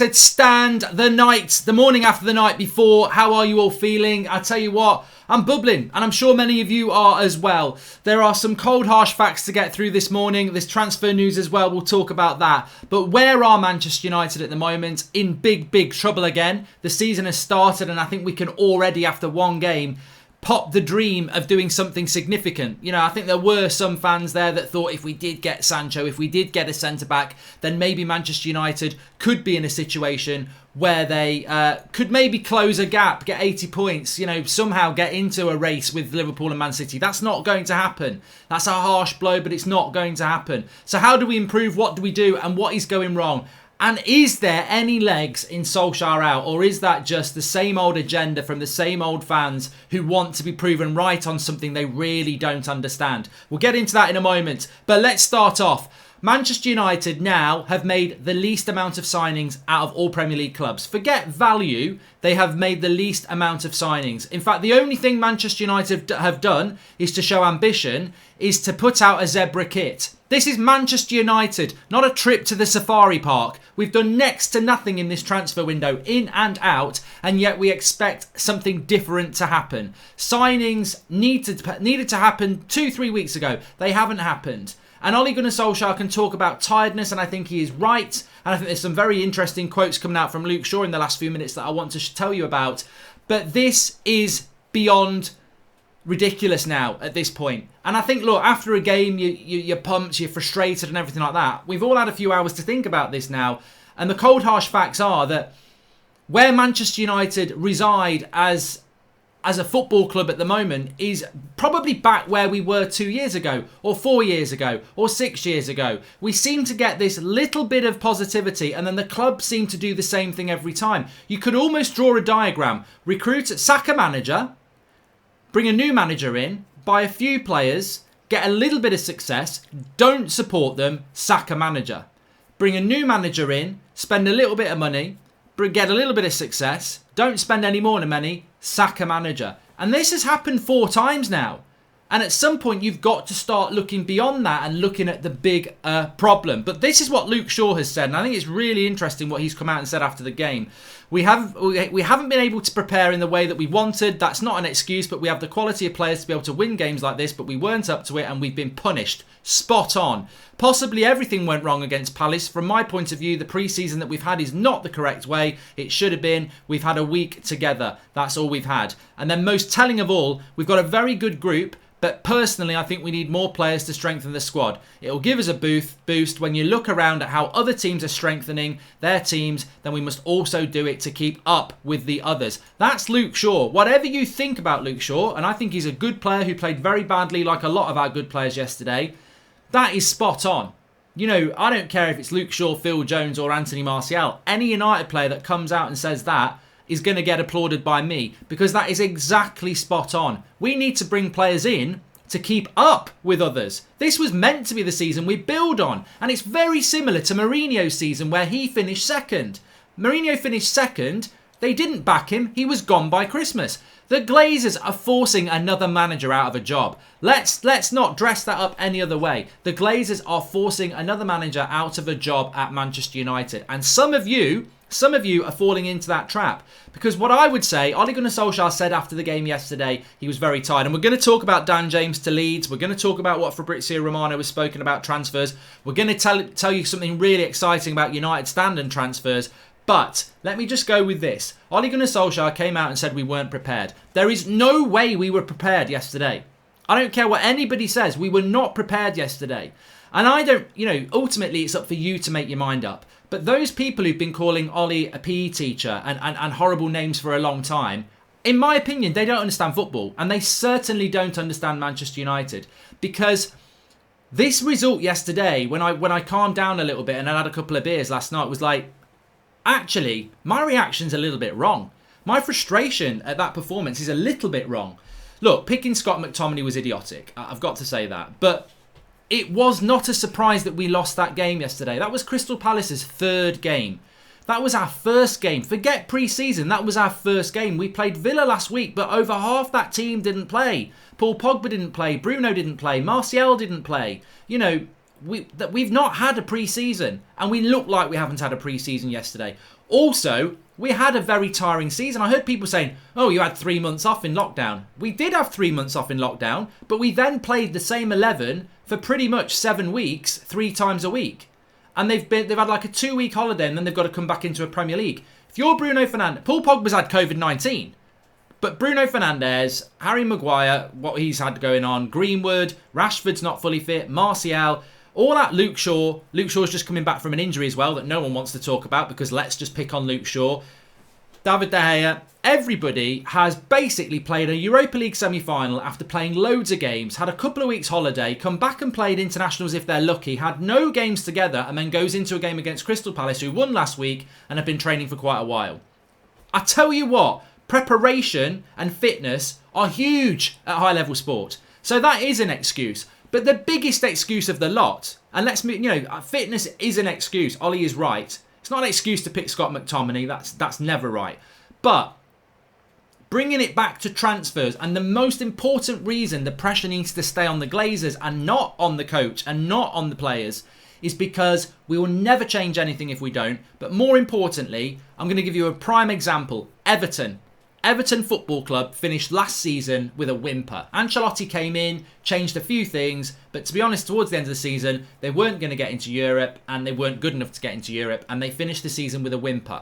Said stand the morning after the night before. How are you all feeling? I tell you what, I'm bubbling, and I'm sure many of you are as well. There are some cold, harsh facts to get through this morning. There's transfer news as well. We'll talk about that. But where are Manchester United at the moment? In big, big trouble again. The season has started, and I think we can already, after one game, pop the dream of doing something significant. You know, I think there were some fans there that thought if we did get Sancho, if we did get a centre-back, then maybe Manchester United could be in a situation where they could maybe close a gap, get 80 points, you know, somehow get into a race with Liverpool and Man City. That's not going to happen. That's a harsh blow, but it's not going to happen. So how do we improve? What do we do? And what is going wrong? And is there any legs in Solskjaer Out, or is that just the same old agenda from the same old fans who want to be proven right on something they really don't understand? We'll get into that in a moment, but let's start off. Manchester United now have made the least amount of signings out of all Premier League clubs. Forget value, they have made the least amount of signings. In fact, the only thing Manchester United have done is to show ambition, is to put out a zebra kit. This is Manchester United, not a trip to the safari park. We've done next to nothing in this transfer window, in and out, and yet we expect something different to happen. Signings needed to happen 2-3 weeks ago. They haven't happened. And Ole Gunnar Solskjaer can talk about tiredness, and I think he is right. And I think there's some very interesting quotes coming out from Luke Shaw in the last few minutes that I want to tell you about. But this is beyond ridiculous now at this point. And I think, look, after a game, you're pumped, you're frustrated and everything like that. We've all had a few hours to think about this now. And the cold, harsh facts are that where Manchester United reside as a football club at the moment is probably back where we were 2 years ago, or 4 years ago, or 6 years ago. We seem to get this little bit of positivity, and then the club seem to do the same thing every time. You could almost draw a diagram. Sack a manager, bring a new manager in, buy a few players, get a little bit of success, don't support them, sack a manager. Bring a new manager in, spend a little bit of money, get a little bit of success, don't spend any more money, sack a manager. And this has happened 4 times now. And at some point, you've got to start looking beyond that and looking at the big problem. But this is what Luke Shaw has said, and I think it's really interesting what he's come out and said after the game. We haven't been able to prepare in the way that we wanted. That's not an excuse, but we have the quality of players to be able to win games like this, but we weren't up to it, and we've been punished. Spot on. Possibly everything went wrong against Palace. From my point of view, the pre-season that we've had is not the correct way. It should have been. We've had a week together. That's all we've had. And then most telling of all, we've got a very good group. But personally, I think we need more players to strengthen the squad. It'll give us a boost when you look around at how other teams are strengthening their teams, then we must also do it to keep up with the others. That's Luke Shaw. Whatever you think about Luke Shaw, and I think he's a good player who played very badly like a lot of our good players yesterday, that is spot on. You know, I don't care if it's Luke Shaw, Phil Jones or Anthony Martial. Any United player that comes out and says that is going to get applauded by me, because that is exactly spot on. We need to bring players in to keep up with others. This was meant to be the season we build on, and it's very similar to Mourinho's season where he finished second. Mourinho finished second, they didn't back him, he was gone by Christmas. The Glazers are forcing another manager out of a job. Let's not dress that up any other way. The Glazers are forcing another manager out of a job at Manchester United, and some of you are falling into that trap. Because what I would say, Ole Gunnar Solskjaer said after the game yesterday, he was very tired. And we're going to talk about Dan James to Leeds. We're going to talk about what Fabrizio Romano has spoken about transfers. We're going to tell you something really exciting about United standard transfers. But let me just go with this. Ole Gunnar Solskjaer came out and said we weren't prepared. There is no way we were prepared yesterday. I don't care what anybody says. We were not prepared yesterday. And I don't, ultimately it's up for you to make your mind up. But those people who've been calling Ollie a PE teacher and horrible names for a long time, in my opinion, they don't understand football. And they certainly don't understand Manchester United. Because this result yesterday, when I calmed down a little bit and I had a couple of beers last night, was like, actually, my reaction's a little bit wrong. My frustration at that performance is a little bit wrong. Look, picking Scott McTominay was idiotic. I've got to say that. But it was not a surprise that we lost that game yesterday. That was Crystal Palace's 3rd game. That was our first game. Forget pre-season. That was our first game. We played Villa last week, but over half that team didn't play. Paul Pogba didn't play. Bruno didn't play. Martial didn't play. we've not had a pre-season, and we look like we haven't had a pre-season yesterday. Also, we had a very tiring season. I heard people saying, oh, you had 3 months off in lockdown. We did have 3 months off in lockdown, but we then played the same 11 for pretty much 7 weeks, 3 times a week. And they've had like a 2-week holiday, and then they've got to come back into a Premier League. If you're Bruno Fernandes, Paul Pogba's had COVID-19. But Bruno Fernandes, Harry Maguire, what he's had going on, Greenwood, Rashford's not fully fit, Martial, all that Luke Shaw. Luke Shaw's just coming back from an injury as well that no one wants to talk about because let's just pick on Luke Shaw. David De Gea, everybody has basically played a Europa League semi-final after playing loads of games, had a couple of weeks holiday, come back and played internationals if they're lucky, had no games together and then goes into a game against Crystal Palace who won last week and have been training for quite a while. I tell you what, preparation and fitness are huge at high level sport. So that is an excuse. But the biggest excuse of the lot, and fitness is an excuse. Ollie is right. It's not an excuse to pick Scott McTominay. That's never right. But bringing it back to transfers, and the most important reason the pressure needs to stay on the Glazers and not on the coach and not on the players is because we will never change anything if we don't. But more importantly, I'm going to give you a prime example. Everton Football Club finished last season with a whimper. Ancelotti came in, changed a few things, but to be honest, towards the end of the season, they weren't going to get into Europe, and they weren't good enough to get into Europe, and they finished the season with a whimper.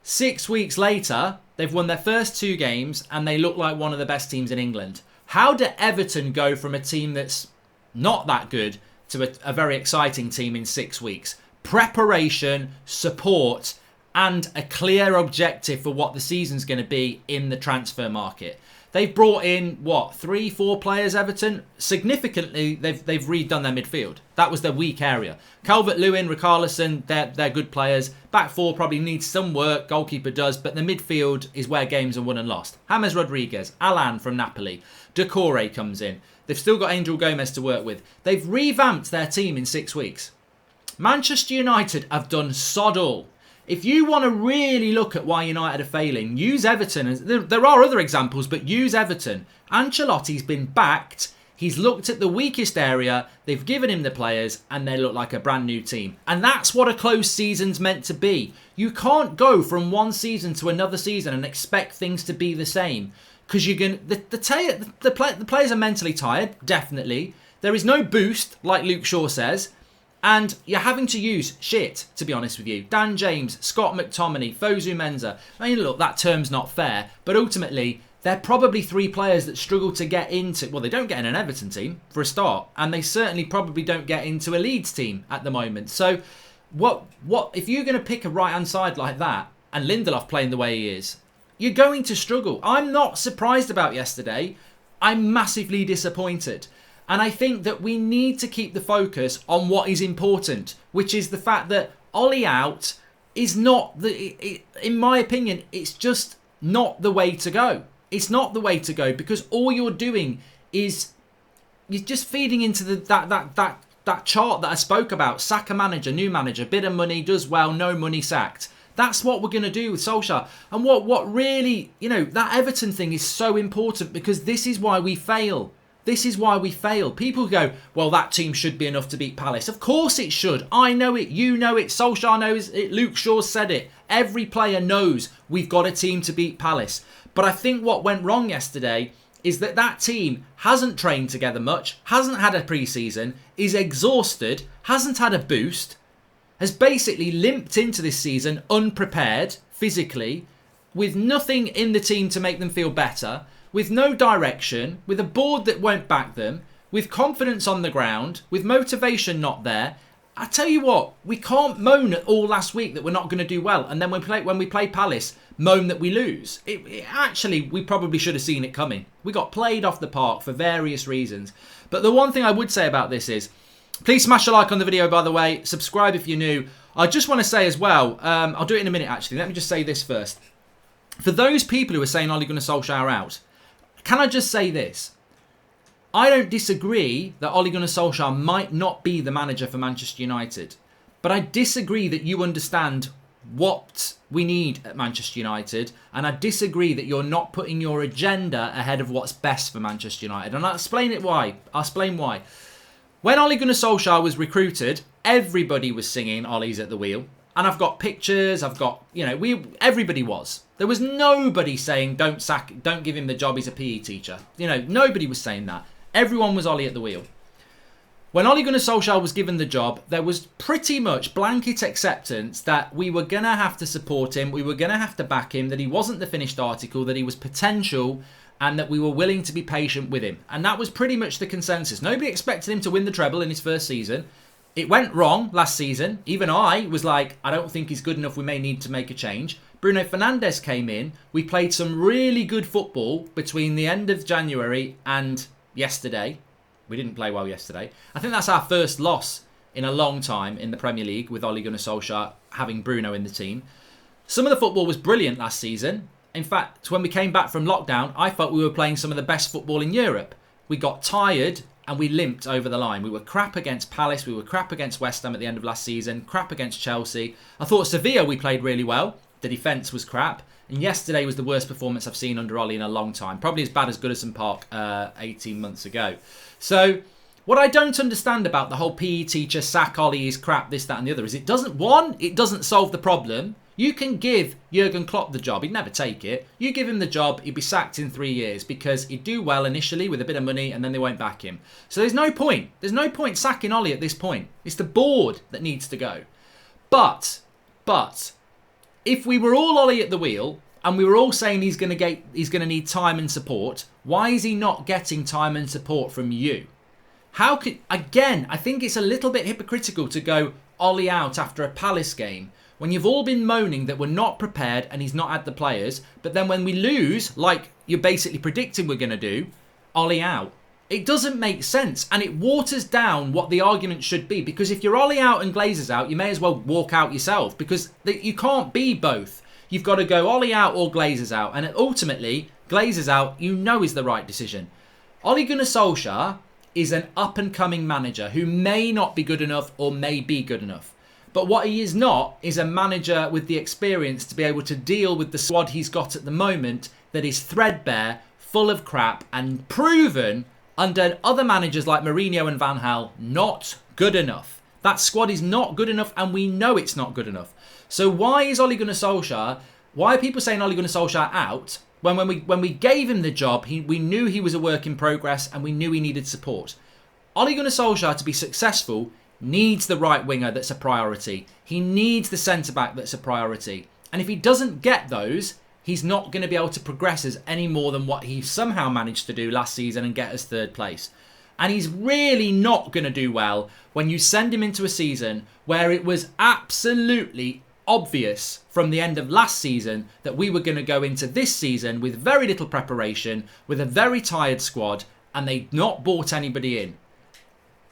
6 weeks later, they've won their first 2 games, and they look like one of the best teams in England. How do Everton go from a team that's not that good to a very exciting team in 6 weeks? Preparation, support, and a clear objective for what the season's going to be in the transfer market. They've brought in, 3-4 players, Everton? Significantly, they've redone their midfield. That was their weak area. Calvert-Lewin, Richarlison, they're good players. Back 4 probably needs some work, goalkeeper does, but the midfield is where games are won and lost. James Rodriguez, Alan from Napoli, Decore comes in. They've still got Angel Gomez to work with. They've revamped their team in 6 weeks. Manchester United have done sod all. If you want to really look at why United are failing, use Everton. There are other examples, but use Everton. Ancelotti's been backed. He's looked at the weakest area. They've given him the players, and they look like a brand new team. And that's what a close season's meant to be. You can't go from one season to another season and expect things to be the same. Because the players are mentally tired, definitely. There is no boost, like Luke Shaw says. And you're having to use shit, to be honest with you. Dan James, Scott McTominay, Fosu Mensah. I mean, look, that term's not fair. But ultimately, they're probably 3 players that struggle to get into... Well, they don't get in an Everton team, for a start. And they certainly probably don't get into a Leeds team at the moment. So, what if you're going to pick a right-hand side like that, and Lindelof playing the way he is, you're going to struggle. I'm not surprised about yesterday. I'm massively disappointed. And I think that we need to keep the focus on what is important, which is the fact that Ollie out is not, in my opinion, it's just not the way to go. It's not the way to go because all you're doing is you're just feeding into that chart that I spoke about. Sack a manager, new manager, bit of money, does well, no money, sacked. That's what we're going to do with Solskjaer. And what really, that Everton thing is so important because this is why we fail. This is why we fail. People go, well, that team should be enough to beat Palace. Of course it should. I know it. You know it. Solskjaer knows it. Luke Shaw said it. Every player knows we've got a team to beat Palace. But I think what went wrong yesterday is that team hasn't trained together much, hasn't had a pre-season, is exhausted, hasn't had a boost, has basically limped into this season unprepared physically, with nothing in the team to make them feel better, with no direction, with a board that won't back them, with confidence on the ground, with motivation not there. I tell you what, we can't moan at all last week that we're not going to do well. And then when we play Palace, moan that we lose. Actually, we probably should have seen it coming. We got played off the park for various reasons. But the one thing I would say about this is, please smash a like on the video, by the way. Subscribe if you're new. I just want to say as well, I'll do it in a minute actually. Let me just say this first. For those people who are saying Ole Gunnar Solskjaer out, can I just say this? I don't disagree that Ole Gunnar Solskjaer might not be the manager for Manchester United. But I disagree that you understand what we need at Manchester United. And I disagree that you're not putting your agenda ahead of what's best for Manchester United. And I'll explain why. When Ole Gunnar Solskjaer was recruited, everybody was singing Ole's at the wheel. And I've got pictures, everybody was. There was nobody saying don't give him the job, he's a PE teacher. Nobody was saying that. Everyone was Ole at the wheel. When Ole Gunnar Solskjaer was given the job, there was pretty much blanket acceptance that we were going to have to support him, we were going to have to back him, that he wasn't the finished article, that he was potential, and that we were willing to be patient with him. And that was pretty much the consensus. Nobody expected him to win the treble in his first season. It went wrong last season. Even I was like, I don't think he's good enough. We may need to make a change. Bruno Fernandes came in. We played some really good football between the end of January and yesterday. We didn't play well yesterday. I think that's our first loss in a long time in the Premier League with Ole Gunnar Solskjaer having Bruno in the team. Some of the football was brilliant last season. In fact, when we came back from lockdown, I felt we were playing some of the best football in Europe. We got tired and we limped over the line. We were crap against Palace. We were crap against West Ham at the end of last season. Crap against Chelsea. I thought Sevilla we played really well. The defence was crap. And yesterday was the worst performance I've seen under Ole in a long time. Probably as bad as Goodison Park 18 months ago. So what I don't understand about the whole PE teacher, sack Ole, is crap, this, that and the other, is it doesn't solve the problem. You can give Jurgen Klopp the job. He'd never take it. You give him the job, he'd be sacked in 3 years because he'd do well initially with a bit of money and then they won't back him. So there's no point. There's no point sacking Ole at this point. It's the board that needs to go. But if we were all Ole at the wheel and we were all saying he's going to need time and support, why is he not getting time and support from you? I think it's a little bit hypocritical to go Ole out after a Palace game when you've all been moaning that we're not prepared and he's not had the players, but then when we lose, like you're basically predicting we're going to do, Ole out. It doesn't make sense, and it waters down what the argument should be, because if you're Ole out and Glazers out, you may as well walk out yourself, because you can't be both. You've got to go Ole out or Glazers out, and ultimately, Glazers out, is the right decision. Ole Gunnar Solskjaer is an up-and-coming manager who may not be good enough or may be good enough. But what he is not is a manager with the experience to be able to deal with the squad he's got at the moment that is threadbare, full of crap, and proven under other managers like Mourinho and Van Gaal not good enough. That squad is not good enough, and we know it's not good enough. So why are people saying Ole Gunnar Solskjaer out when we gave him the job, we knew he was a work in progress and we knew he needed support? Ole Gunnar Solskjaer, to be successful, needs the right winger that's a priority. He needs the centre-back that's a priority. And if he doesn't get those, he's not going to be able to progress us any more than what he somehow managed to do last season and get us third place. And he's really not going to do well when you send him into a season where it was absolutely obvious from the end of last season that we were going to go into this season with very little preparation, with a very tired squad, and they'd not bought anybody in.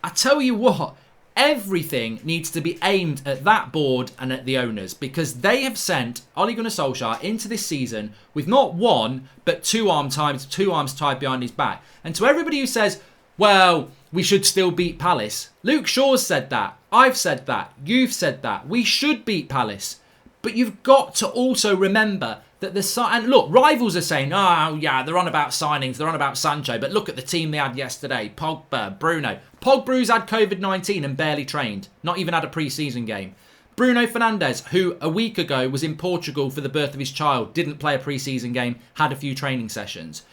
I tell you what, everything needs to be aimed at that board and at the owners, because they have sent Ole Gunnar Solskjaer into this season with not one, but two arms tied behind his back. And to everybody who says, well, we should still beat Palace, Luke Shaw's said that. I've said that. You've said that. We should beat Palace. But you've got to also remember that and look, rivals are saying, oh yeah, they're on about signings, they're on about Sancho, but look at the team they had yesterday. Pogba, Bruno. Pogba's had COVID-19 and barely trained, not even had a pre-season game. Bruno Fernandes, who a week ago was in Portugal for the birth of his child, didn't play a pre-season game, had a few training sessions.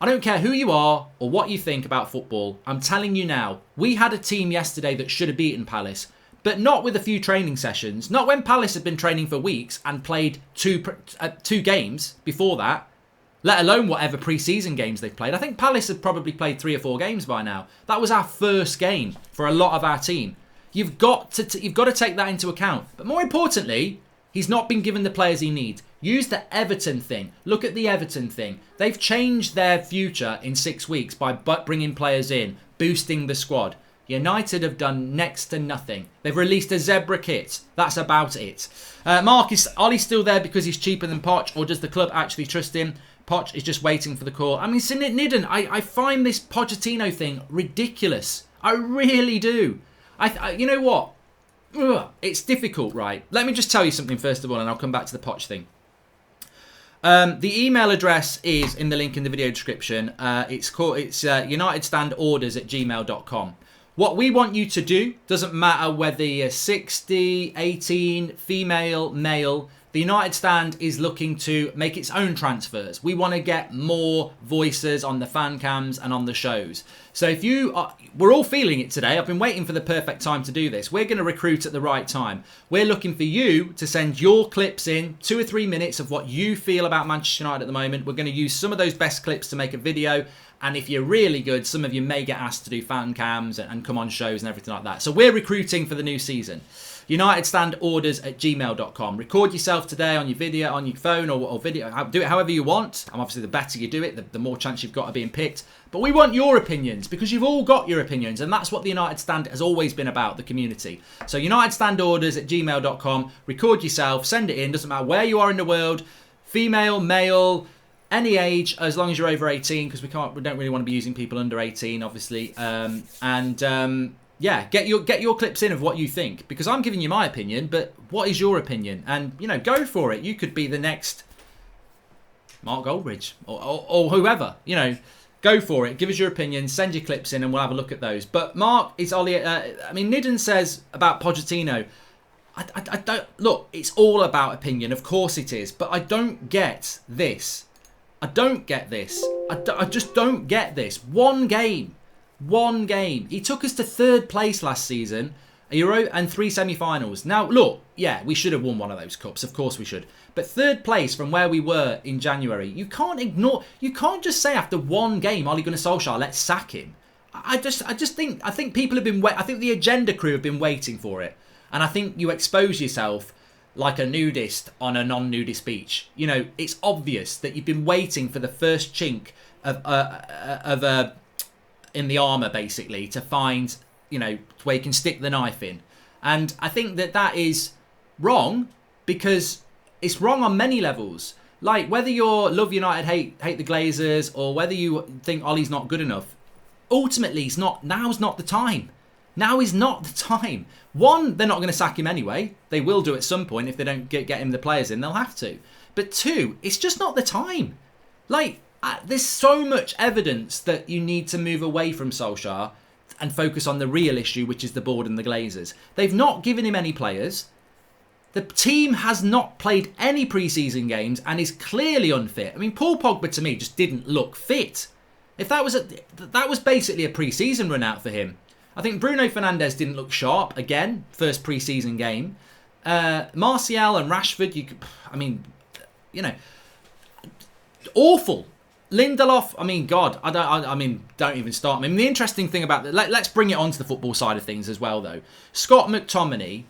I don't care who you are or what you think about football, I'm telling you now, we had a team yesterday that should have beaten Palace. But not with a few training sessions. Not when Palace had been training for weeks and played two games before that. Let alone whatever pre-season games they've played. I think Palace had probably played 3 or 4 games by now. That was our first game for a lot of our team. You've got to take that into account. But more importantly, he's not been given the players he needs. Use the Everton thing. Look at the Everton thing. They've changed their future in 6 weeks by bringing players in, boosting the squad. United have done next to nothing. They've released a zebra kit. That's about it. Mark, is Ollie still there because he's cheaper than Poch, or does the club actually trust him? Poch is just waiting for the call. I mean, Nidden, I find this Pochettino thing ridiculous. I really do. You know what? Ugh, it's difficult, right? Let me just tell you something first of all, and I'll come back to the Poch thing. The email address is in the link in the video description. It's unitedstandorders@gmail.com. What we want you to do, doesn't matter whether you're 60, 18, female, male, the United Stand is looking to make its own transfers. We want to get more voices on the fan cams and on the shows. So if you are, we're all feeling it today. I've been waiting for the perfect time to do this. We're going to recruit at the right time. We're looking for you to send your clips in, 2 or 3 minutes of what you feel about Manchester United at the moment. We're going to use some of those best clips to make a video. And if you're really good, some of you may get asked to do fan cams and come on shows and everything like that. So we're recruiting for the new season. unitedstandorders@gmail.com. Record yourself today on your video, on your phone or video. Do it however you want. And obviously, the better you do it, the more chance you've got of being picked. But we want your opinions because you've all got your opinions. And that's what the United Stand has always been about, the community. So unitedstandorders@gmail.com. Record yourself, send it in. Doesn't matter where you are in the world. Female, male, any age, as long as you're over 18, because we don't really want to be using people under 18, obviously. Yeah, get your clips in of what you think, because I'm giving you my opinion, but what is your opinion? And go for it. You could be the next Mark Goldbridge or whoever. Go for it. Give us your opinion. Send your clips in, and we'll have a look at those. But Mark, it's Ollie. Nidden says about Pochettino. I don't look. It's all about opinion. Of course it is, but I don't get this. I don't get this. I just don't get this. One game. He took us to 3rd place last season, a Euro and 3 semi-finals. Now, look, yeah, we should have won one of those cups. Of course we should. But 3rd place from where we were in January, you can't just say after one game, Ole Gunnar Solskjaer, let's sack him. I think people have been I think the agenda crew have been waiting for it. And I think you expose yourself like a nudist on a non-nudist beach. It's obvious that you've been waiting for the first chink of in the armour, basically, to find, where you can stick the knife in. And I think that is wrong, because it's wrong on many levels. Like, whether you love United, hate the Glazers, or whether you think Ollie's not good enough, ultimately, now's not the time. Now is not the time. One, they're not going to sack him anyway. They will do at some point. If they don't get him the players in, they'll have to. But 2, it's just not the time. Like, there's so much evidence that you need to move away from Solskjaer and focus on the real issue, which is the board and the Glazers. They've not given him any players. The team has not played any pre-season games and is clearly unfit. Paul Pogba, to me, just didn't look fit. If that was basically a pre-season run out for him. I think Bruno Fernandes didn't look sharp again, first pre-season game. Martial and Rashford, awful. Lindelof, God, don't even start. The interesting thing about that, let's bring it on to the football side of things as well, though. Scott McTominay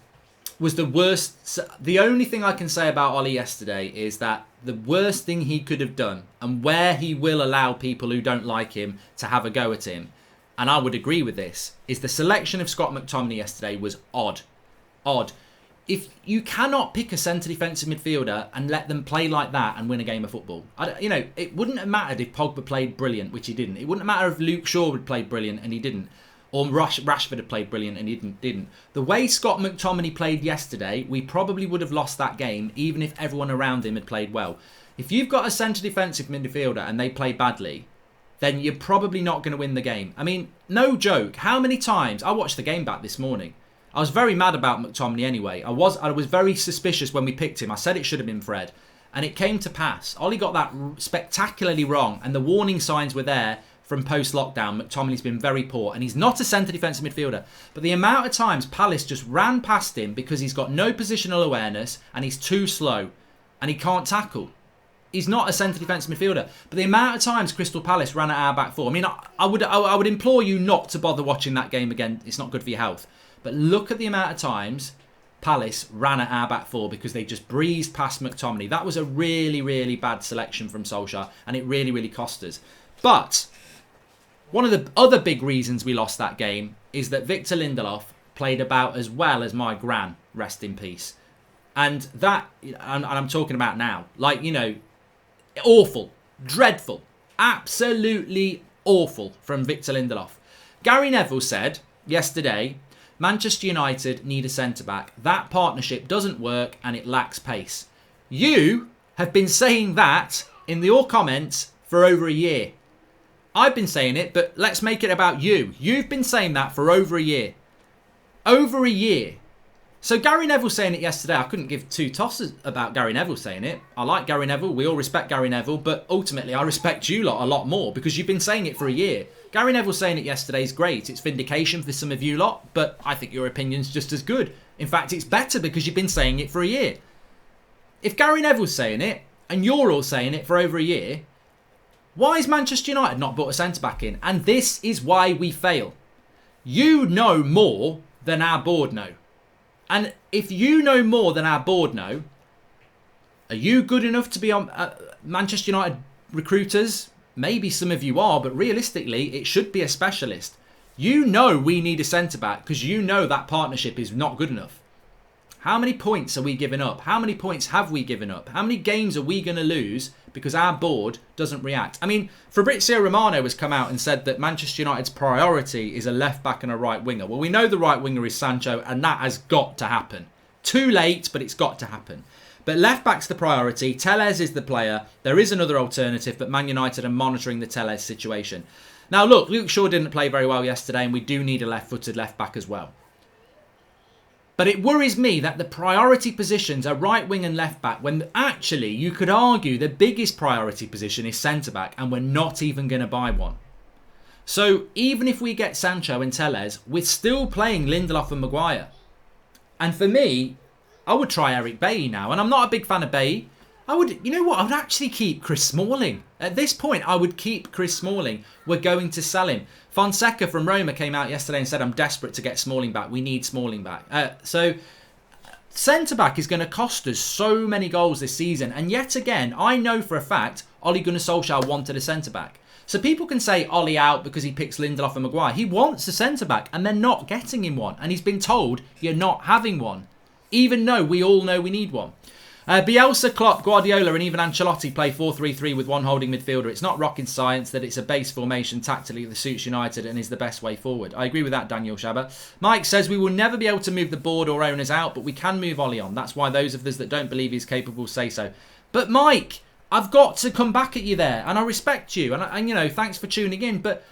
was the worst. The only thing I can say about Ollie yesterday is that the worst thing he could have done, and where he will allow people who don't like him to have a go at him, and I would agree with this, is the selection of Scott McTominay yesterday was odd. If you cannot pick a centre defensive midfielder and let them play like that and win a game of football, it wouldn't have mattered if Pogba played brilliant, which he didn't. It wouldn't matter if Luke Shaw had played brilliant and he didn't, or Rashford had played brilliant and he didn't. The way Scott McTominay played yesterday, we probably would have lost that game even if everyone around him had played well. If you've got a centre defensive midfielder and they play badly, then you're probably not going to win the game. No joke. How many times? I watched the game back this morning. I was very mad about McTominay anyway. I was very suspicious when we picked him. I said it should have been Fred. And it came to pass. Ollie got that spectacularly wrong. And the warning signs were there from post-lockdown. McTominay's been very poor. And he's not a centre defensive midfielder. But the amount of times Palace just ran past him because he's got no positional awareness and he's too slow. And he can't tackle. He's not a centre defensive midfielder. But the amount of times Crystal Palace ran at our back four. I would implore you not to bother watching that game again. It's not good for your health. But look at the amount of times Palace ran at our back four because they just breezed past McTominay. That was a really, really bad selection from Solskjaer, and it really, really cost us. But one of the other big reasons we lost that game is that Victor Lindelof played about as well as my gran, rest in peace. And that, and I'm talking about now, awful, dreadful, absolutely awful from Victor Lindelof. Gary Neville said yesterday, Manchester United need a centre-back. That partnership doesn't work and it lacks pace. You have been saying that in your comments for over a year. I've been saying it, but let's make it about you. You've been saying that for over a year. Over a year. So Gary Neville saying it yesterday, I couldn't give two tosses about Gary Neville saying it. I like Gary Neville, we all respect Gary Neville, but ultimately I respect you lot a lot more because you've been saying it for a year. Gary Neville saying it yesterday is great. It's vindication for some of you lot, but I think your opinion's just as good. In fact, it's better because you've been saying it for a year. If Gary Neville's saying it, and you're all saying it for over a year, why is Manchester United not brought a centre-back in? And this is why we fail. You know more than our board know. And if you know more than our board know, are you good enough to be on Manchester United recruiters? Maybe some of you are, but realistically, it should be a specialist. You know we need a centre-back because you know that partnership is not good enough. How many points are we giving up? How many points have we given up? How many games are we going to lose because our board doesn't react? I mean, Fabrizio Romano has come out and said that Manchester United's priority is a left-back and a right winger. Well, we know the right winger is Sancho, and that has got to happen. Too late, but it's got to happen. But left-back's the priority. Telles is the player. There is another alternative, but Man United are monitoring the Telles situation. Now, look, Luke Shaw didn't play very well yesterday, and we do need a left-footed left-back as well. But it worries me that the priority positions are right wing and left back when actually you could argue the biggest priority position is centre back and we're not even going to buy one. So even if we get Sancho and Telles, we're still playing Lindelof and Maguire. And for me, I would try Eric Bailly now. And I'm not a big fan of Bailly. I would actually keep Chris Smalling. At this point, I would keep Chris Smalling. We're going to sell him. Fonseca from Roma came out yesterday and said, I'm desperate to get Smalling back. We need Smalling back. So centre-back is going to cost us so many goals this season. And yet again, I know for a fact, Ole Gunnar Solskjaer wanted a centre-back. So people can say Ole out because he picks Lindelof and Maguire. He wants a centre-back and they're not getting him one. And he's been told, you're not having one. Even though we all know we need one. Bielsa, Klopp, Guardiola and even Ancelotti play 4-3-3 with one holding midfielder. It's not rocket science that it's a base formation tactically that suits United and is the best way forward. I agree with that, Daniel Shabba. Mike says we will never be able to move the board or owners out, but we can move Ollie on. That's why those of us that don't believe he's capable say so. But Mike, I've got to come back at you there, and I respect you, and you know, thanks for tuning in. But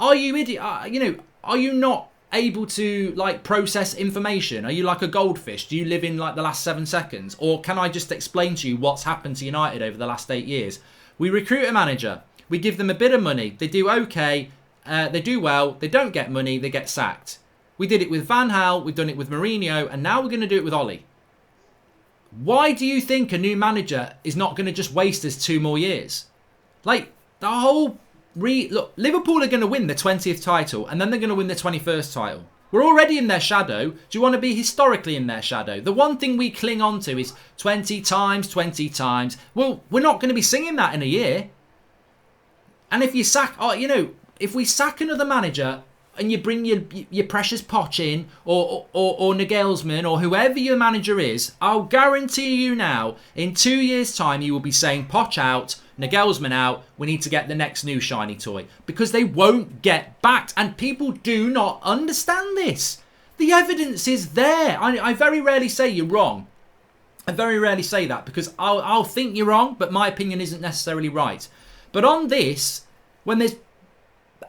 are you idiot? Are you not able to process information? Are you like a goldfish? Do you live in the last 7 seconds? Or can I just explain to you what's happened to United over the last 8 years? We recruit a manager, we give them a bit of money, they do okay, they do well, they don't get money, they get sacked. We did it with Van Gaal, we've done it with Mourinho, and now we're going to do it with Ollie. Why do you think a new manager is not going to just waste us 2 more years? Look, Liverpool are going to win the 20th title and then they're going to win the 21st title. We're already in their shadow. Do you want to be historically in their shadow? The one thing we cling on to is 20 times, 20 times. Well, we're not going to be singing that in a year. And if you sack, if we sack another manager and you bring your precious Poch in or Nagelsmann or whoever your manager is, I'll guarantee you now, in 2 years' time, you will be saying Poch out, Nagelsmann out, we need to get the next new shiny toy. Because they won't get backed. And people do not understand this. The evidence is there. I very rarely say you're wrong. I very rarely say that because I'll think you're wrong, but my opinion isn't necessarily right. But on this, when there's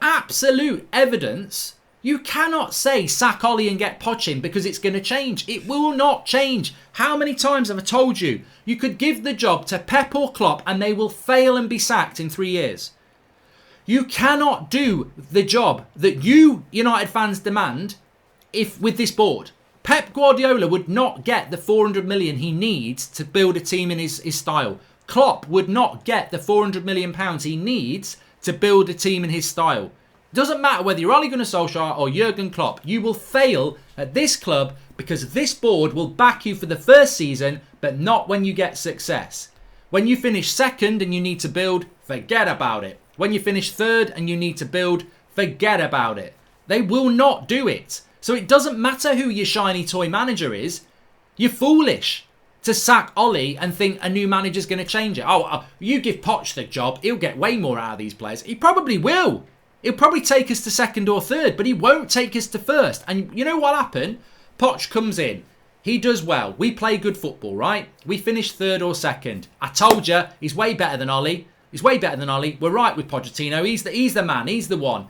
absolute evidence, you cannot say sack Ollie and get Poch in because it's going to change. It will not change. How many times have I told you? You could give the job to Pep or Klopp and they will fail and be sacked in 3 years. You cannot do the job that you United fans demand with this board. Pep Guardiola would not get the 400 million he needs to build a team in his style. Klopp would not get the 400 million pounds he needs to build a team in his style. Doesn't matter whether you're Ole Gunnar Solskjaer or Jurgen Klopp, you will fail at this club because this board will back you for the first season, but not when you get success. When you finish second and you need to build, forget about it. When you finish third and you need to build, forget about it. They will not do it. So it doesn't matter who your shiny toy manager is. You're foolish to sack Ollie and think a new manager's going to change it. You give Poch the job, he'll get way more out of these players. He probably will. He'll probably take us to second or third, but he won't take us to first. And you know what'll happen? Poch comes in. He does well. We play good football, right? We finish third or second. I told you, he's way better than Ollie. He's way better than Ollie. We're right with Pochettino. He's the man. He's the one.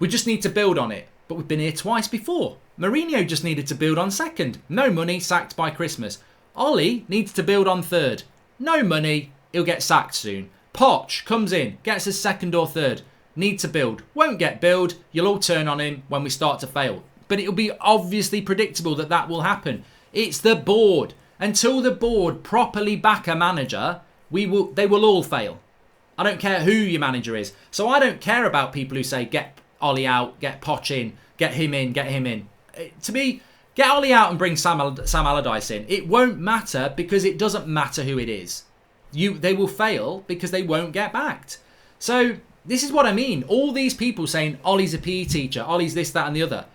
We just need to build on it. But we've been here twice before. Mourinho just needed to build on second. No money, sacked by Christmas. Ollie needs to build on third. No money, he'll get sacked soon. Poch comes in, gets his second or third. Need to build. Won't get build. You'll all turn on him when we start to fail. But it'll be obviously predictable that that will happen. It's the board. Until the board properly back a manager, they will all fail. I don't care who your manager is. So I don't care about people who say, get Ollie out, get Poch in, get him in, get him in. To me, get Ollie out and bring Sam Allardyce in. It won't matter because it doesn't matter who it is. They will fail because they won't get backed. So this is what I mean. All these people saying Ollie's a PE teacher, Ollie's this, that and the other.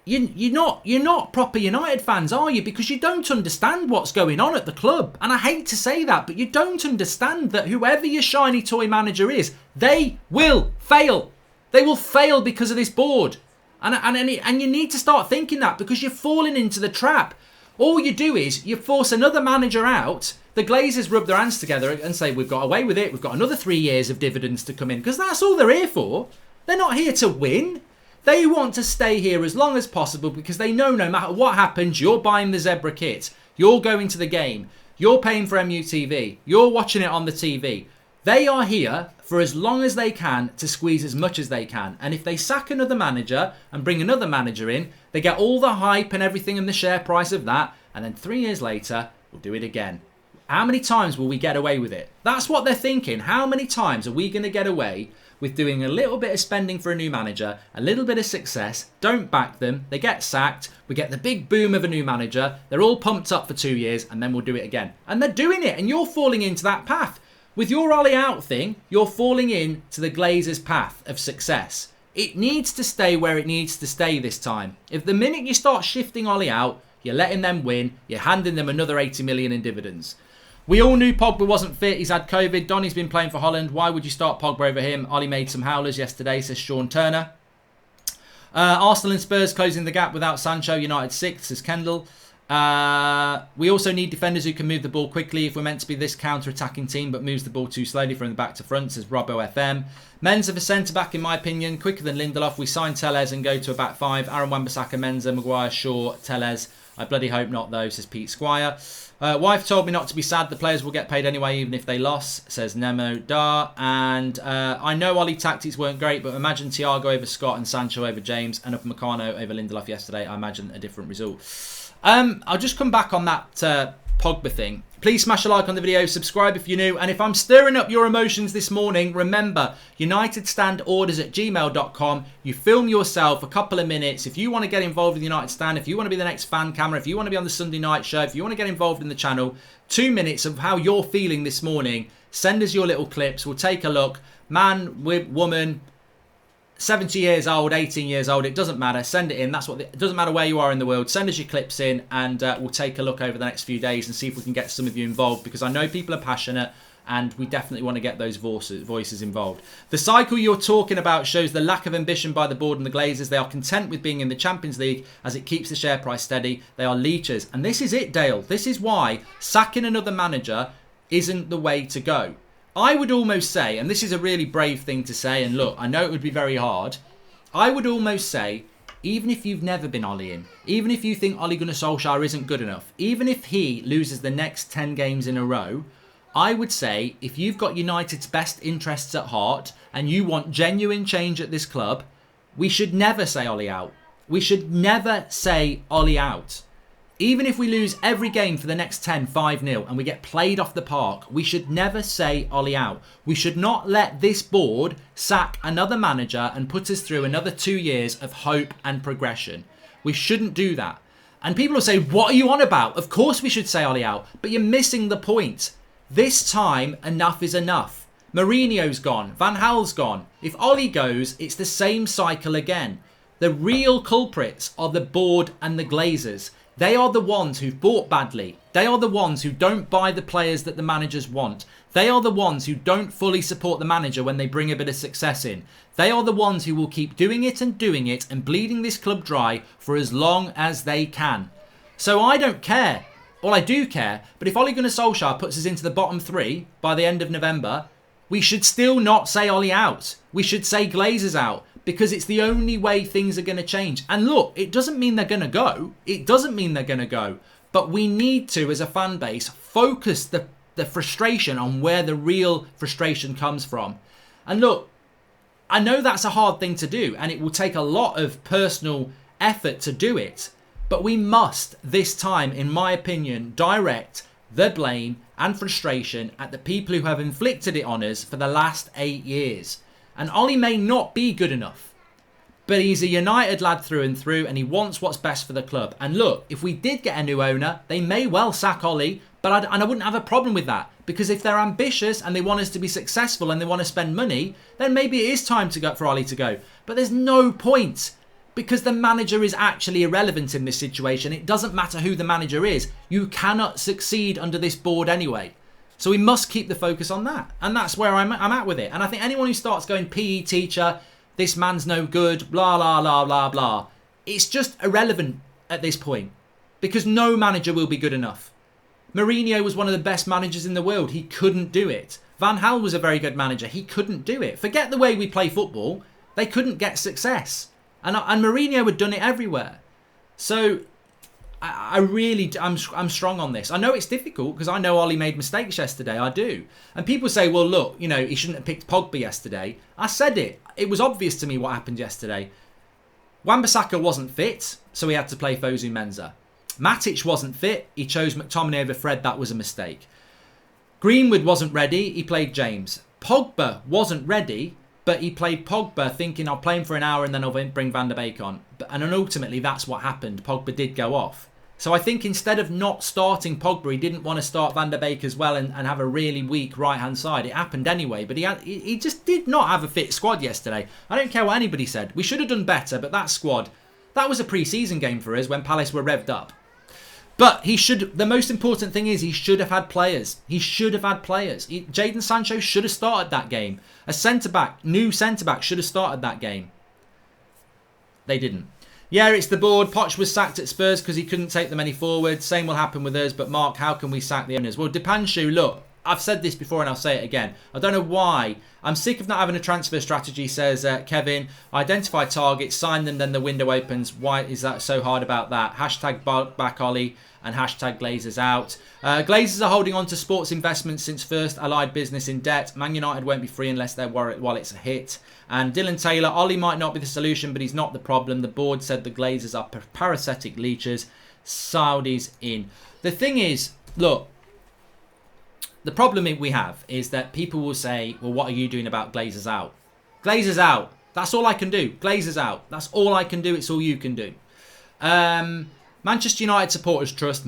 You're not proper United fans, are you? Because you don't understand what's going on at the club. And I hate to say that, but you don't understand that whoever your shiny toy manager is, they will fail. They will fail because of this board. And you need to start thinking that because you're falling into the trap. All you do is you force another manager out. The Glazers rub their hands together and say, we've got away with it. We've got another 3 years of dividends to come in. Because that's all they're here for. They're not here to win. They want to stay here as long as possible because they know no matter what happens, you're buying the Zebra kit. You're going to the game. You're paying for MUTV. You're watching it on the TV. They are here for as long as they can to squeeze as much as they can. And if they sack another manager and bring another manager in, they get all the hype and everything and the share price of that. And then 3 years later, we'll do it again. How many times will we get away with it? That's what they're thinking. How many times are we going to get away with doing a little bit of spending for a new manager, a little bit of success, don't back them, they get sacked, we get the big boom of a new manager, they're all pumped up for 2 years, and then we'll do it again. And they're doing it, and you're falling into that path. With your Ollie out thing, you're falling into the Glazers' path of success. It needs to stay where it needs to stay this time. If the minute you start shifting Ollie out, you're letting them win, you're handing them another 80 million in dividends. We all knew Pogba wasn't fit. He's had COVID. Donny's been playing for Holland. Why would you start Pogba over him? Ollie made some howlers yesterday, says Sean Turner. Arsenal and Spurs closing the gap without Sancho. United 6th, says Kendall. We also need defenders who can move the ball quickly if we're meant to be this counter-attacking team, but moves the ball too slowly from the back to front, says Robbo FM. Menza for centre-back, in my opinion, quicker than Lindelof. We sign Tellez and go to a back five. Aaron Wan-Bissaka, Menza, Maguire, Shaw, Tellez. I bloody hope not, though, says Pete Squire. Wife told me not to be sad. The players will get paid anyway, even if they lost, says Nemo Dar. And I know Ollie tactics weren't great, but imagine Thiago over Scott and Sancho over James and Upamecano over Lindelof yesterday. I imagine a different result. I'll just come back on that Pogba thing. Please smash a like on the video, subscribe if you're new, and if I'm stirring up your emotions this morning, remember, unitedstandorders@gmail.com. You film yourself a couple of minutes. If you want to get involved with United Stand, if you want to be the next fan camera, if you want to be on the Sunday night show, if you want to get involved in the channel, 2 minutes of how you're feeling this morning, send us your little clips. We'll take a look. Man, woman, 70 years old, 18 years old, it doesn't matter. Send it in. It doesn't matter where you are in the world. Send us your clips in and we'll take a look over the next few days and see if we can get some of you involved, because I know people are passionate and we definitely want to get those voices involved. The cycle you're talking about shows the lack of ambition by the board and the Glazers. They are content with being in the Champions League as it keeps the share price steady. They are leechers. And this is it, Dale. This is why sacking another manager isn't the way to go. I would almost say, and this is a really brave thing to say, and look, I know it would be very hard. I would almost say, even if you've never been Ollie in, even if you think Ole Gunnar Solskjaer isn't good enough, even if he loses the next 10 games in a row, I would say, if you've got United's best interests at heart and you want genuine change at this club, we should never say Ollie out. We should never say Ollie out. Even if we lose every game for the next 10, 5-0, and we get played off the park, we should never say Ollie out. We should not let this board sack another manager and put us through another 2 years of hope and progression. We shouldn't do that. And people will say, what are you on about? Of course we should say Ollie out, but you're missing the point. This time, enough is enough. Mourinho's gone. Van Gaal's gone. If Ollie goes, it's the same cycle again. The real culprits are the board and the Glazers. They are the ones who've bought badly. They are the ones who don't buy the players that the managers want. They are the ones who don't fully support the manager when they bring a bit of success in. They are the ones who will keep doing it and bleeding this club dry for as long as they can. So I don't care. Well, I do care, but if Ole Gunnar Solskjaer puts us into the bottom 3 by the end of November, we should still not say Ole out. We should say Glazers out, because it's the only way things are going to change. And look, it doesn't mean they're going to go. It doesn't mean they're going to go. But we need to, as a fan base, focus the frustration on where the real frustration comes from. And look, I know that's a hard thing to do, and it will take a lot of personal effort to do it. But we must, this time, in my opinion, direct the blame and frustration at the people who have inflicted it on us for the last 8 years. And Ollie may not be good enough, but he's a United lad through and through, and he wants what's best for the club. And look, if we did get a new owner, they may well sack Ollie, but I wouldn't have a problem with that. Because if they're ambitious and they want us to be successful and they want to spend money, then maybe it is time to go for Ollie to go. But there's no point, because the manager is actually irrelevant in this situation. It doesn't matter who the manager is. You cannot succeed under this board anyway. So we must keep the focus on that. And that's where I'm at with it. And I think anyone who starts going, PE teacher, this man's no good, blah, blah, blah, blah, blah, it's just irrelevant at this point, because no manager will be good enough. Mourinho was one of the best managers in the world. He couldn't do it. Van Gaal was a very good manager. He couldn't do it. Forget the way we play football. They couldn't get success. And Mourinho had done it everywhere. So I'm strong on this. I know it's difficult because I know Ollie made mistakes yesterday. I do. And people say, well, look, you know, he shouldn't have picked Pogba yesterday. I said it. It was obvious to me what happened yesterday. Wan-Bissaka wasn't fit, so he had to play Fosu Mensah. Matic wasn't fit. He chose McTominay over Fred. That was a mistake. Greenwood wasn't ready. He played James. Pogba wasn't ready, but he played Pogba thinking I'll play him for an hour and then I'll bring Van der Beek on. And ultimately that's what happened. Pogba did go off. So I think instead of not starting Pogba, he didn't want to start Van der Beek as well and have a really weak right-hand side. It happened anyway, but he just did not have a fit squad yesterday. I don't care what anybody said. We should have done better, but that squad, that was a pre-season game for us when Palace were revved up. But the most important thing is he should have had players. He should have had players. Jadon Sancho should have started that game. A centre-back, new centre-back should have started that game. They didn't. Yeah, it's the board. Poch was sacked at Spurs because he couldn't take them any forward. Same will happen with us. But Mark, how can we sack the owners? Well, Dipanshu, look, I've said this before and I'll say it again. I don't know why. I'm sick of not having a transfer strategy, says Kevin. Identify targets, sign them, then the window opens. Why is that so hard about that? Hashtag back Ollie and hashtag Glazers out. Glazers are holding on to sports investments since first allied business in debt. Man United won't be free unless their wallet's a hit. And Dylan Taylor, Ollie might not be the solution, but he's not the problem. The board said the Glazers are parasitic leeches. Saudis in. The thing is, look, the problem we have is that people will say, well, what are you doing about Glazers out? Glazers out. That's all I can do. Glazers out. That's all I can do. It's all you can do. Manchester United Supporters Trust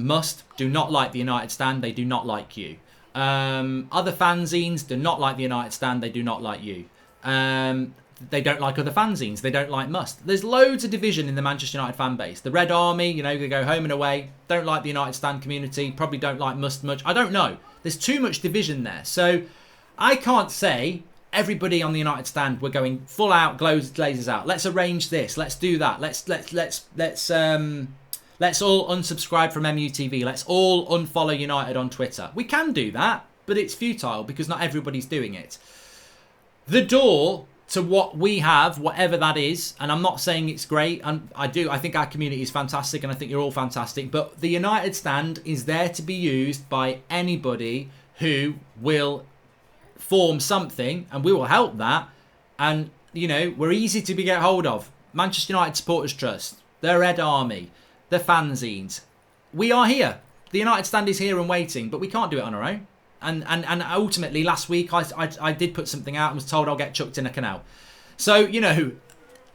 do not like the United Stand. They do not like you. Other fanzines do not like the United Stand. They do not like you. They don't like other fanzines. They don't like Must. There's loads of division in the Manchester United fan base. The Red Army, you know, they go home and away. Don't like the United Stand community. Probably don't like Must much. I don't know. There's too much division there. So I can't say everybody on the United Stand we're going full out Glazers out. Let's arrange this. Let's do that. Let's all unsubscribe from MUTV. Let's all unfollow United on Twitter. We can do that, but it's futile because not everybody's doing it. The door to what we have, whatever that is, and I'm not saying it's great, and I think our community is fantastic, and I think you're all fantastic, but the United Stand is there to be used by anybody who will form something, and we will help that, and, you know, we're easy to get hold of. Manchester United Supporters Trust, the Red Army, the fanzines. We are here. The United Stand is here and waiting, but we can't do it on our own. And ultimately, last week, I did put something out and was told I'll get chucked in a canal. So, you know,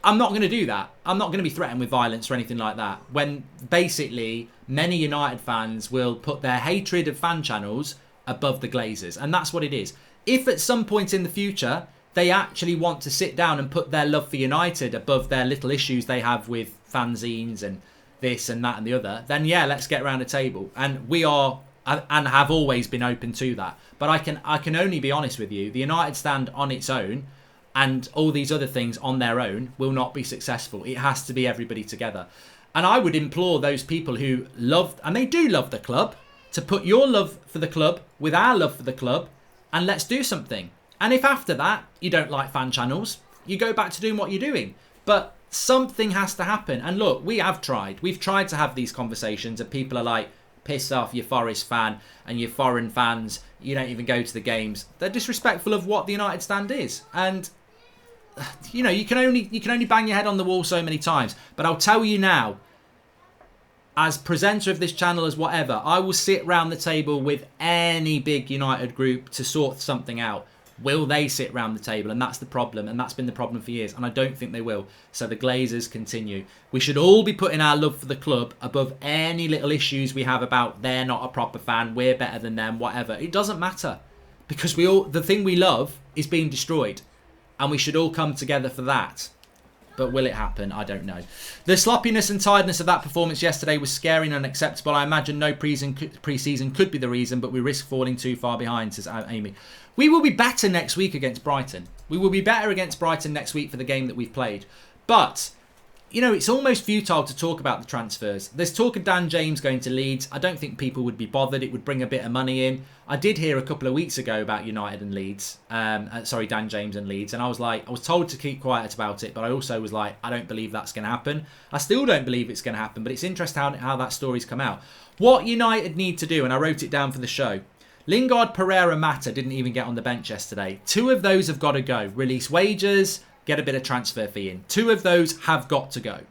I'm not going to do that. I'm not going to be threatened with violence or anything like that. When basically many United fans will put their hatred of fan channels above the Glazers. And that's what it is. If at some point in the future, they actually want to sit down and put their love for United above their little issues they have with fanzines and this and that and the other, then yeah, let's get around a table. And we are... and have always been open to that. But I can only be honest with you, the United Stand on its own and all these other things on their own will not be successful. It has to be everybody together. And I would implore those people who love, and they do love the club, to put your love for the club with our love for the club, and let's do something. And if after that you don't like fan channels, you go back to doing what you're doing. But something has to happen. And look, we have tried. We've tried to have these conversations, and people are like, piss off, you Forest fan and your foreign fans, you don't even go to the games. They're disrespectful of what the United stand is. And you know, you can only bang your head on the wall so many times. But I'll tell you now, as presenter of this channel, as whatever, I will sit round the table with any big United group to sort something out. Will they sit round the table? And that's the problem. And that's been the problem for years. And I don't think they will. So the Glazers continue. We should all be putting our love for the club above any little issues we have about they're not a proper fan, we're better than them, whatever. It doesn't matter. Because the thing we love is being destroyed. And we should all come together for that. But will it happen? I don't know. The sloppiness and tiredness of that performance yesterday was scary and unacceptable. I imagine no pre-season could be the reason, but we risk falling too far behind, says Amy. We will be better next week against Brighton. We will be better against Brighton next week for the game that we've played. But, you know, it's almost futile to talk about the transfers. There's talk of Dan James going to Leeds. I don't think people would be bothered. It would bring a bit of money in. I did hear a couple of weeks ago about United and Leeds. Dan James and Leeds. And I was told to keep quiet about it. But I also was like, I don't believe that's going to happen. I still don't believe it's going to happen. But it's interesting how that story's come out. What United need to do, and I wrote it down for the show. Lingard, Pereira, Mata didn't even get on the bench yesterday. 2 of those have got to go. Release wages, get a bit of transfer fee in. 2 of those have got to go.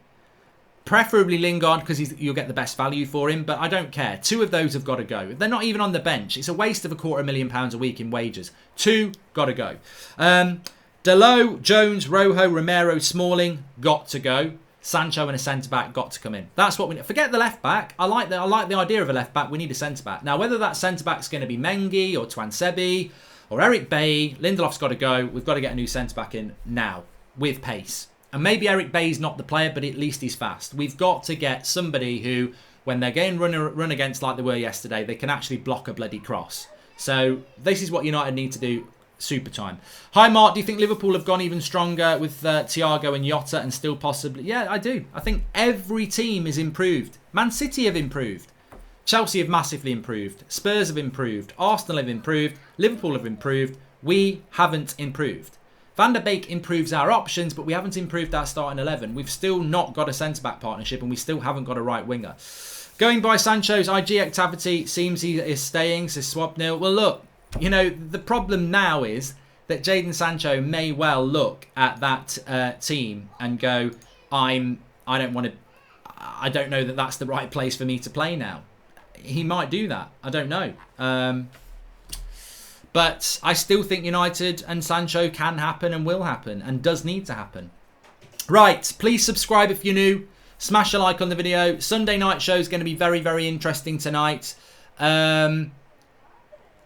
Preferably Lingard because you'll get the best value for him, but I don't care. 2 of those have got to go. They're not even on the bench. It's a waste of £250,000 a week in wages. 2 got to go. Dalot, Jones, Rojo, Romero, Smalling got to go. Sancho and a centre-back got to come in. That's what we need. Forget the left-back. I like the idea of a left-back. We need a centre-back. Now, whether that centre-back's going to be Mengi or Twansebi or Eric Bailly, Lindelof's got to go. We've got to get a new centre-back in now with pace. And maybe Eric Bailly's not the player, but at least he's fast. We've got to get somebody who, when they're getting run against like they were yesterday, they can actually block a bloody cross. So this is what United need to do. Super time. Hi Mark, do you think Liverpool have gone even stronger with Thiago and Jota and still possibly? Yeah, I do. I think every team is improved. Man City have improved. Chelsea have massively improved. Spurs have improved. Arsenal have improved. Liverpool have improved. We haven't improved. Van der Beek improves our options, but we haven't improved our starting 11. We've still not got a centre-back partnership and we still haven't got a right winger. Going by Sancho's IG activity, seems he is staying, says Swapnil. Well, look. You know, the problem now is that Jadon Sancho may well look at that team and go, I don't know that that's the right place for me to play now. He might do that. I don't know. But I still think United and Sancho can happen and will happen and does need to happen. Right, please subscribe if you're new. Smash a like on the video. Sunday night show is going to be very, very interesting tonight.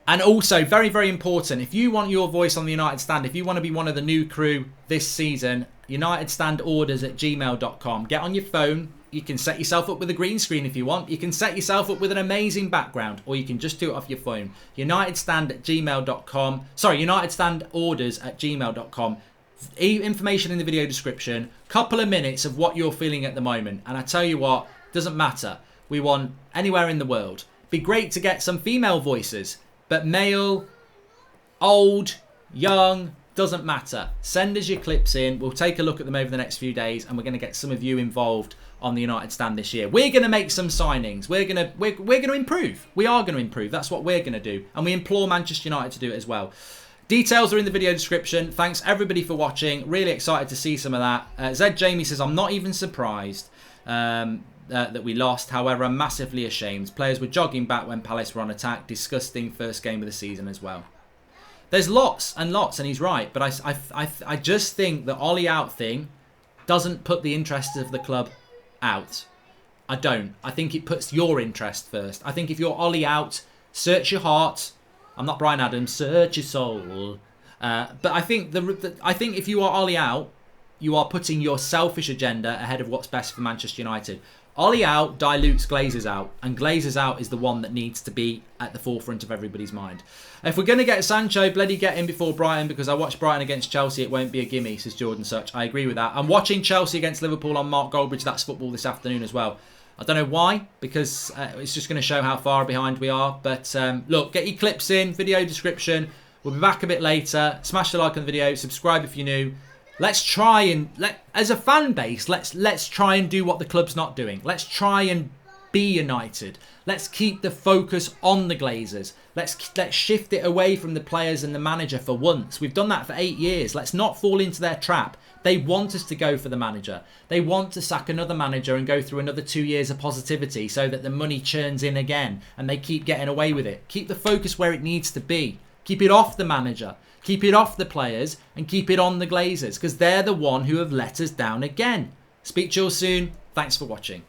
And also, very, very important, if you want your voice on the United Stand, if you want to be one of the new crew this season, unitedstandorders@gmail.com. Get on your phone. You can set yourself up with a green screen if you want. You can set yourself up with an amazing background, or you can just do it off your phone. unitedstand@gmail.com. Sorry, unitedstandorders@gmail.com. Information in the video description. Couple of minutes of what you're feeling at the moment. And I tell you what, doesn't matter. We want anywhere in the world. Be great to get some female voices. But male, old, young, doesn't matter. Send us your clips in. We'll take a look at them over the next few days, and we're going to get some of you involved on the United Stand this year. We're going to make some signings. We're going to improve. We are going to improve. That's what we're going to do, and we implore Manchester United to do it as well. Details are in the video description. Thanks everybody for watching. Really excited to see some of that. Zed Jamie says, I'm not even surprised that we lost. However, I'm massively ashamed. Players were jogging back when Palace were on attack. Disgusting first game of the season as well. There's lots and lots, and he's right. But I just think the Ollie out thing doesn't put the interests of the club out. I don't. I think it puts your interest first. I think if you're Ollie out, search your heart. I'm not Brian Adams. Search your soul. But I think I think if you are Ollie out, you are putting your selfish agenda ahead of what's best for Manchester United. Ollie out dilutes Glazers out, and Glazers out is the one that needs to be at the forefront of everybody's mind. If we're going to get Sancho, bloody get him before Brighton, because I watched Brighton against Chelsea, it won't be a gimme, says Jordan Such. I agree with that. I'm watching Chelsea against Liverpool on Mark Goldbridge. That's football this afternoon as well. I don't know why, because it's just going to show how far behind we are. But look, get your clips in, video description. We'll be back a bit later. Smash the like on the video, subscribe if you're new. Let's try and, as a fan base, let's try and do what the club's not doing. Let's try and be united. Let's keep the focus on the Glazers. Let's shift it away from the players and the manager for once. We've done that for 8 years. Let's not fall into their trap. They want us to go for the manager. They want to sack another manager and go through another 2 years of positivity so that the money churns in again and they keep getting away with it. Keep the focus where it needs to be. Keep it off the manager. Keep it off the players and keep it on the Glazers because they're the one who have let us down again. Speak to you all soon. Thanks for watching.